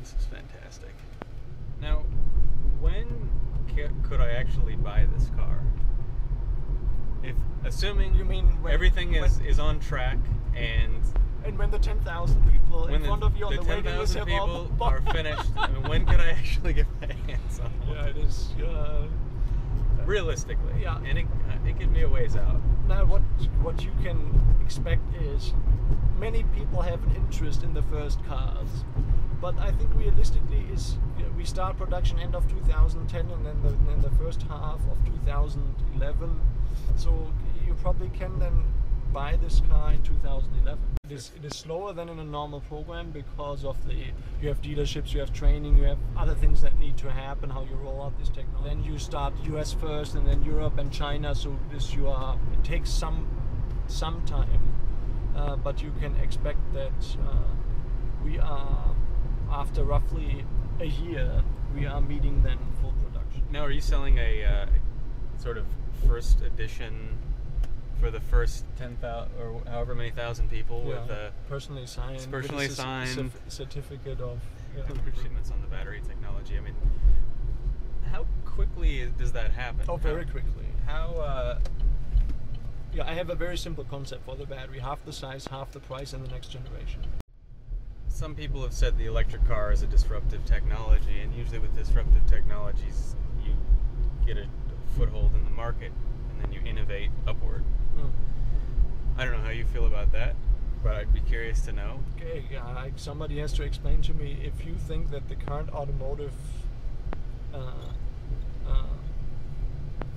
This is fantastic. Now, when could I actually buy this car? If assuming You mean when, everything is on track and when the 10,000 people in front of you on the waiting list have all people are finished, I mean, when could I actually get my hands on one? Yeah, it is. Realistically, yeah, and it can be a ways out. Now, what you can expect is many people have an interest in the first cars, but I think realistically is we start production end of 2010 and then the first half of 2011. So you probably can then buy this car in 2011. It is slower than in a normal program because of you have dealerships, you have training, you have other things that need to happen, how you roll out this technology. Then you start US first and then Europe and China, so it takes some time, but you can expect that we are, after roughly a year, we are meeting then full production. Now, are you selling a sort of first edition for the first 10,000 or however many thousand people with a personally signed certificate of improvements on the battery technology? I mean, how quickly does that happen? Oh, very quickly. How? Yeah, I have a very simple concept for the battery: half the size, half the price, in the next generation. Some people have said the electric car is a disruptive technology, and usually with disruptive technologies, you get a foothold in the market, and then you innovate upward. I don't know how you feel about that, but I'd be curious to know. Okay, somebody has to explain to me if you think that the current automotive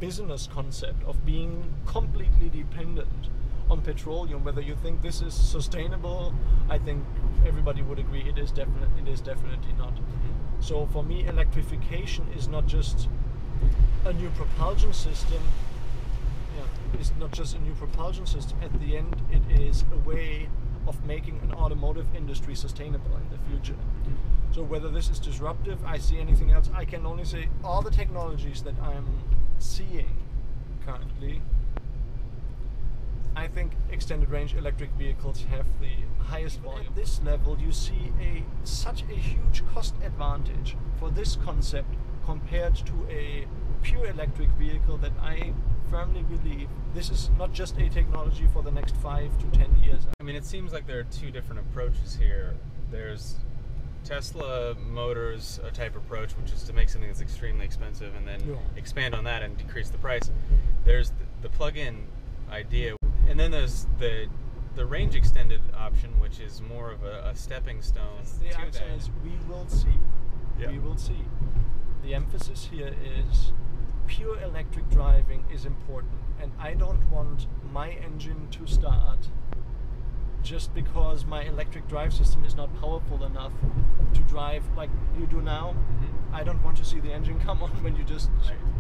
business concept of being completely dependent on petroleum, whether you think this is sustainable. I think everybody would agree it is definitely not. So for me, electrification is not just a new propulsion system. It's not just a new propulsion system. At the end, it is a way of making an automotive industry sustainable in the future. So whether this is disruptive, I see anything else, I can only say all the technologies that I'm seeing currently, I think extended range electric vehicles have the highest volume. At this level, you see such a huge cost advantage for this concept compared to a pure electric vehicle that I firmly believe this is not just a technology for the next 5 to 10 years. I mean, it seems like there are two different approaches here. There's Tesla Motors type approach, which is to make something that's extremely expensive and then expand on that and decrease the price. There's the plug-in idea, and then there's the range extended option, which is more of a stepping stone. The answer is we will see. Yeah. We will see. The emphasis here is pure electric driving is important, and I don't want my engine to start just because my electric drive system is not powerful enough to drive like you do now. I don't want to see the engine come on when you just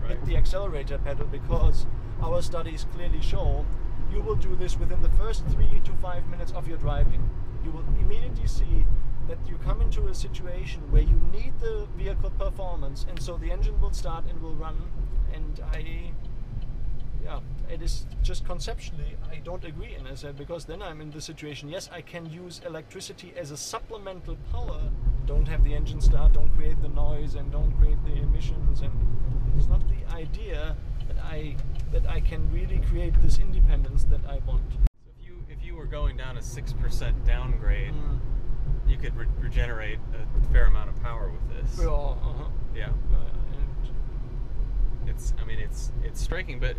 hit the accelerator pedal, because our studies clearly show you will do this within the first 3 to 5 minutes of your driving. You will immediately see that you come into a situation where you need the vehicle performance, and so the engine will start and will run. And it is just conceptually, I don't agree in this, because then I'm in the situation, yes, I can use electricity as a supplemental power, don't have the engine start, don't create the noise and don't create the emissions, and it's not the idea that I can really create this independence that I want. So if you were going down a 6% downgrade, you could regenerate a fair amount of power with this. Yeah. It's striking, but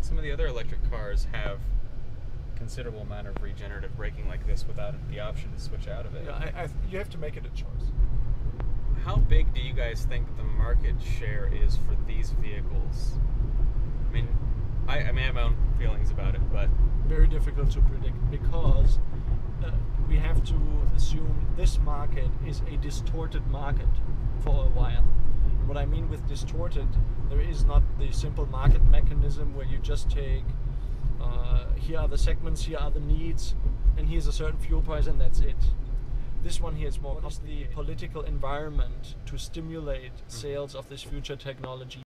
some of the other electric cars have considerable amount of regenerative braking like this without the option to switch out of it. Yeah, you have to make it a choice. How big do you guys think the market share is for these vehicles? I have my own feelings about it, but very difficult to predict, because we have to assume this market is a distorted market for a while. And what I mean with distorted, there is not the simple market mechanism where you just take here are the segments, here are the needs, and here's a certain fuel price, and that's it. This one here is more the political environment to stimulate sales of this future technology.